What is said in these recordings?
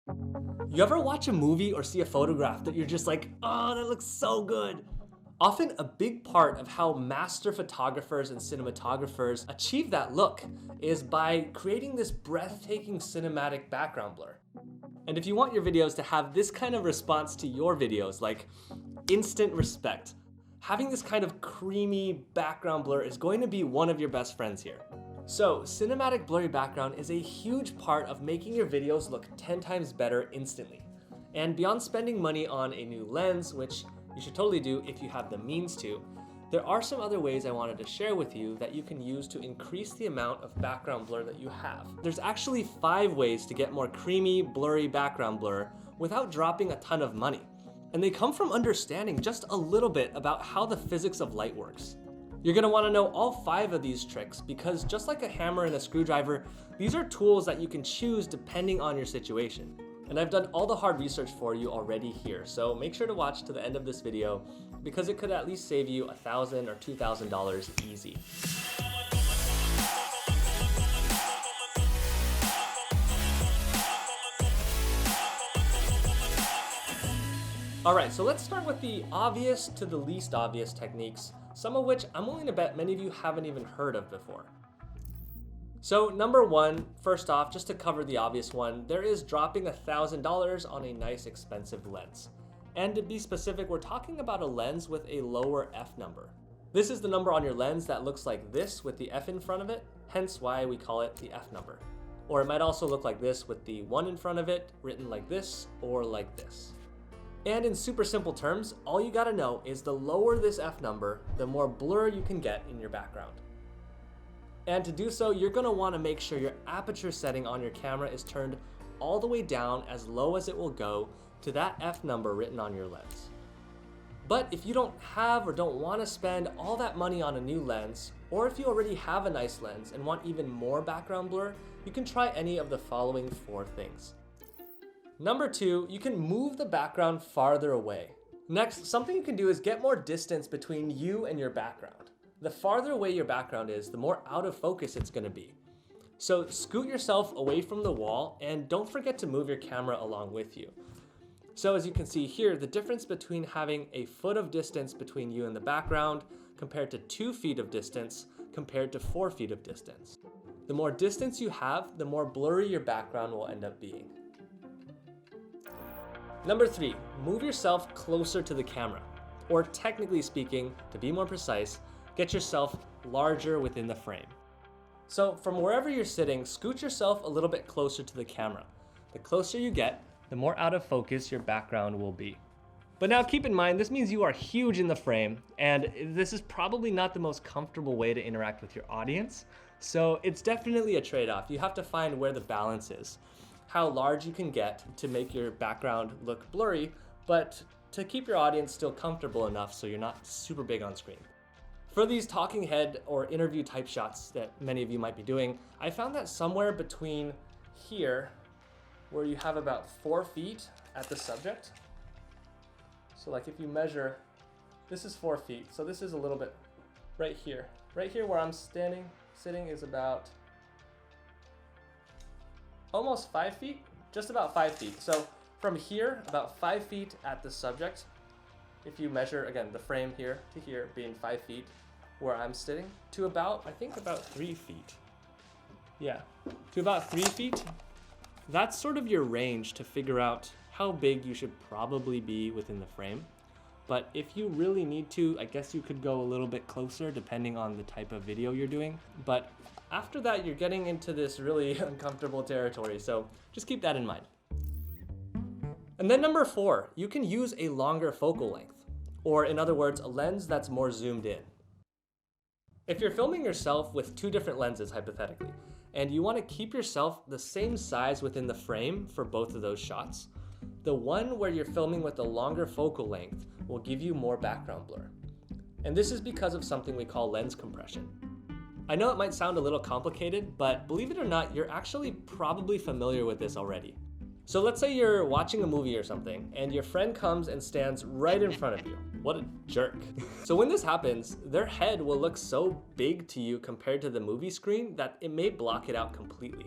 You ever watch a movie or see a photograph that you're just like, oh, that looks so good? Often a big part of how master photographers and cinematographers achieve that look is by creating this breathtaking cinematic background blur. And if you want your videos to have this kind of response to your videos, like instant respect, having this kind of creamy background blur is going to be one of your best friends here. So, cinematic blurry background is a huge part of making your videos look 10 times better instantly. And beyond spending money on a new lens, which you should totally do if you have the means to, there are some other ways I wanted to share with you that you can use to increase the amount of background blur that you have. There's actually 5 ways to get more creamy, blurry background blur without dropping a ton of money. And they come from understanding just a little bit about how the physics of light works. You're gonna wanna know all 5 of these tricks because just like a hammer and a screwdriver, these are tools that you can choose depending on your situation. And I've done all the hard research for you already here, so make sure to watch to the end of this video because it could at least save you $1,000 or $2,000 easy. Alright, so let's start with the obvious to the least obvious techniques, some of which I'm willing to bet many of you haven't even heard of before. So number 1, first off, just to cover the obvious one, there is dropping $1,000 on a nice expensive lens. And to be specific, we're talking about a lens with a lower f number. This is the number on your lens that looks like this with the f in front of it, hence why we call it the f number. Or it might also look like this with the 1 in front of it, written like this or like this. And in super simple terms, all you gotta know is the lower this f number, the more blur you can get in your background. And to do so, you're gonna wanna make sure your aperture setting on your camera is turned all the way down as low as it will go to that f number written on your lens. But if you don't have or don't wanna spend all that money on a new lens, or if you already have a nice lens and want even more background blur, you can try any of the following 4 things. Number 2, you can move the background farther away. Next, something you can do is get more distance between you and your background. The farther away your background is, the more out of focus it's gonna be. So scoot yourself away from the wall and don't forget to move your camera along with you. So as you can see here, the difference between having a foot of distance between you and the background compared to 2 feet of distance compared to 4 feet of distance. The more distance you have, the more blurry your background will end up being. Number 3, move yourself closer to the camera. Or technically speaking, to be more precise, get yourself larger within the frame. So from wherever you're sitting, scoot yourself a little bit closer to the camera. The closer you get, the more out of focus your background will be. But now keep in mind, this means you are huge in the frame, and this is probably not the most comfortable way to interact with your audience. So it's definitely a trade-off. You have to find where the balance is. How large you can get to make your background look blurry, but to keep your audience still comfortable enough so you're not super big on screen. For these talking head or interview type shots that many of you might be doing, I found that somewhere between here, where you have about 4 feet at the subject. So like if you measure, this is 4 feet, so this is a little bit right here. Right here where I'm sitting is about almost 5 feet, just about 5 feet. So from here, about 5 feet at the subject, if you measure, again, the frame here to here being 5 feet, where I'm sitting, to about, I think about 3 feet. Yeah, to about 3 feet. That's sort of your range to figure out how big you should probably be within the frame. But if you really need to, I guess you could go a little bit closer depending on the type of video you're doing. But after that, you're getting into this really uncomfortable territory, so just keep that in mind. And then number 4, you can use a longer focal length, or in other words, a lens that's more zoomed in. If you're filming yourself with 2 different lenses, hypothetically, and you want to keep yourself the same size within the frame for both of those shots, the one where you're filming with a longer focal length will give you more background blur. And this is because of something we call lens compression. I know it might sound a little complicated, but believe it or not, you're actually probably familiar with this already. So let's say you're watching a movie or something, and your friend comes and stands right in front of you. What a jerk. So when this happens, their head will look so big to you compared to the movie screen that it may block it out completely.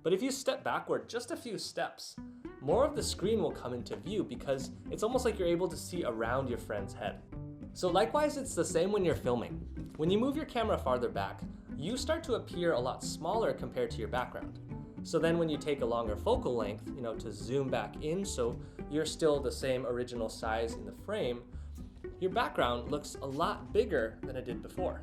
But if you step backward just a few steps, more of the screen will come into view because it's almost like you're able to see around your friend's head. So likewise, it's the same when you're filming. When you move your camera farther back, you start to appear a lot smaller compared to your background. So then when you take a longer focal length, to zoom back in so you're still the same original size in the frame, your background looks a lot bigger than it did before.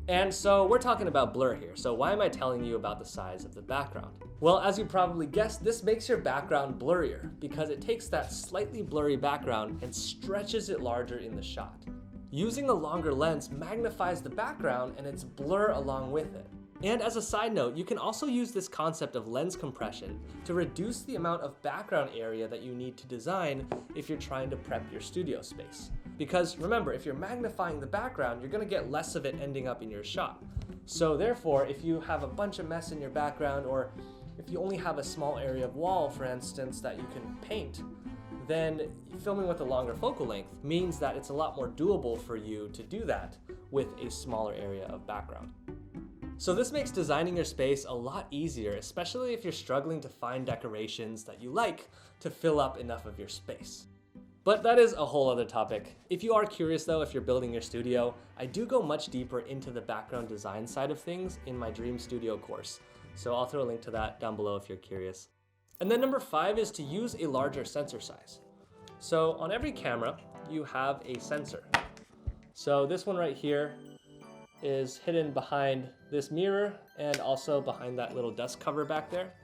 And so we're talking about blur here, so why am I telling you about the size of the background? Well, as you probably guessed, this makes your background blurrier because it takes that slightly blurry background and stretches it larger in the shot. Using a longer lens magnifies the background and its blur along with it. And as a side note, you can also use this concept of lens compression to reduce the amount of background area that you need to design if you're trying to prep your studio space. Because remember, if you're magnifying the background, you're gonna get less of it ending up in your shot. So therefore, if you have a bunch of mess in your background, or if you only have a small area of wall, for instance, that you can paint, then filming with a longer focal length means that it's a lot more doable for you to do that with a smaller area of background. So this makes designing your space a lot easier, especially if you're struggling to find decorations that you like to fill up enough of your space. But that is a whole other topic. If you are curious though, if you're building your studio, I do go much deeper into the background design side of things in my Dream Studio course. So I'll throw a link to that down below if you're curious. And then number 5 is to use a larger sensor size. So on every camera, you have a sensor. So this one right here is hidden behind this mirror and also behind that little dust cover back there.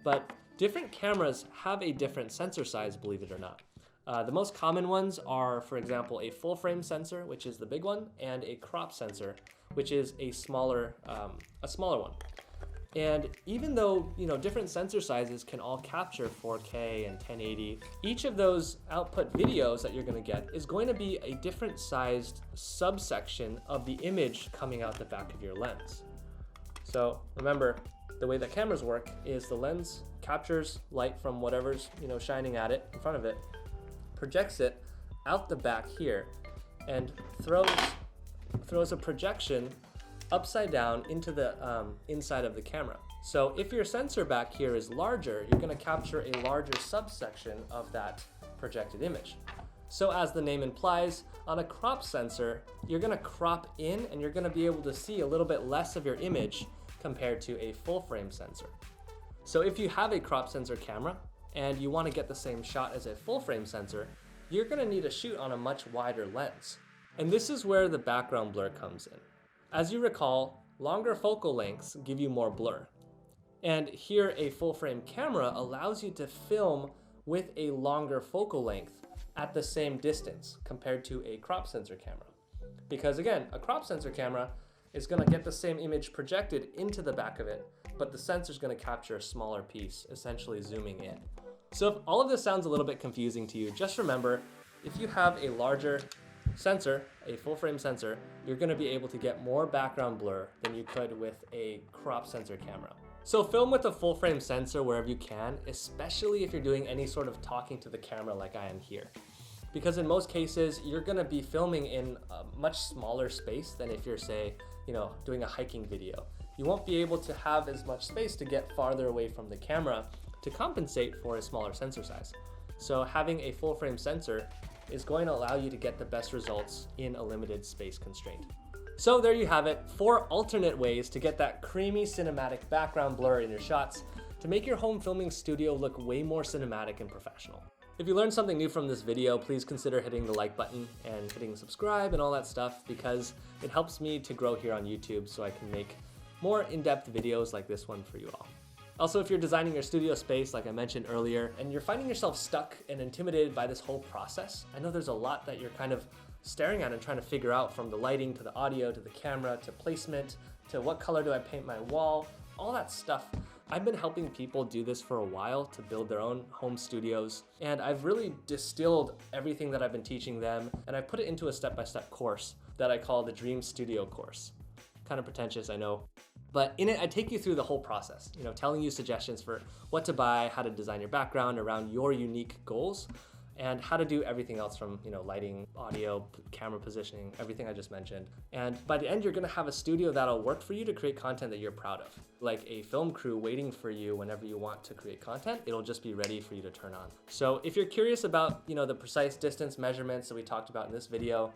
But different cameras have a different sensor size, believe it or not. The most common ones are, for example, a full frame sensor, which is the big one, and a crop sensor, which is a smaller one. And even though different sensor sizes can all capture 4K and 1080, each of those output videos that you're going to get is going to be a different sized subsection of the image coming out the back of your lens. So remember, the way that cameras work is the lens captures light from whatever's shining at it in front of it, projects it out the back here, and throws a projection upside down into the inside of the camera. So if your sensor back here is larger, you're going to capture a larger subsection of that projected image. So as the name implies, on a crop sensor, you're going to crop in and you're going to be able to see a little bit less of your image compared to a full frame sensor. So if you have a crop sensor camera and you want to get the same shot as a full frame sensor, you're going to need to shoot on a much wider lens. And this is where the background blur comes in. As you recall, longer focal lengths give you more blur. And here a full frame camera allows you to film with a longer focal length at the same distance compared to a crop sensor camera. Because again, a crop sensor camera is going to get the same image projected into the back of it, but the sensor is going to capture a smaller piece, essentially zooming in. So if all of this sounds a little bit confusing to you, just remember, if you have a larger sensor, a full frame sensor, you're going to be able to get more background blur than you could with a crop sensor camera. So film with a full frame sensor wherever you can, especially if you're doing any sort of talking to the camera like I am here. Because in most cases, you're going to be filming in a much smaller space than if you're, say, doing a hiking video. You won't be able to have as much space to get farther away from the camera to compensate for a smaller sensor size. So having a full frame sensor is going to allow you to get the best results in a limited space constraint. So there you have it, 4 alternate ways to get that creamy cinematic background blur in your shots to make your home filming studio look way more cinematic and professional. If you learned something new from this video, please consider hitting the like button and hitting subscribe and all that stuff, because it helps me to grow here on YouTube so I can make more in-depth videos like this one for you all. Also, if you're designing your studio space, like I mentioned earlier, and you're finding yourself stuck and intimidated by this whole process, I know there's a lot that you're kind of staring at and trying to figure out, from the lighting to the audio to the camera to placement to what color do I paint my wall, all that stuff. I've been helping people do this for a while to build their own home studios, and I've really distilled everything that I've been teaching them, and I put it into a step-by-step course that I call the Dream Studio course. Kind of pretentious, I know. But in it, I take you through the whole process, telling you suggestions for what to buy, how to design your background around your unique goals, and how to do everything else from, lighting, audio, camera positioning, everything I just mentioned. And by the end, you're gonna have a studio that'll work for you to create content that you're proud of. Like a film crew waiting for you whenever you want to create content, it'll just be ready for you to turn on. So if you're curious about, the precise distance measurements that we talked about in this video,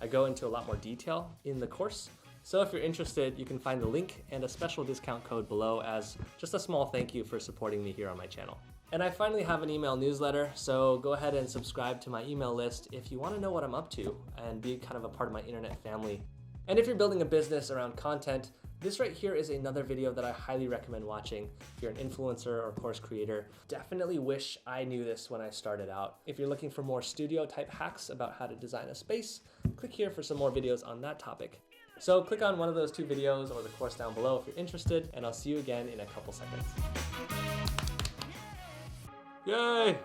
I go into a lot more detail in the course. So if you're interested, you can find the link and a special discount code below as just a small thank you for supporting me here on my channel. And I finally have an email newsletter, so go ahead and subscribe to my email list if you want to know what I'm up to and be kind of a part of my internet family. And if you're building a business around content, this right here is another video that I highly recommend watching. If you're an influencer or course creator, definitely wish I knew this when I started out. If you're looking for more studio type hacks about how to design a space, click here for some more videos on that topic. So click on one of those 2 videos or the course down below if you're interested, and I'll see you again in a couple seconds. Yay!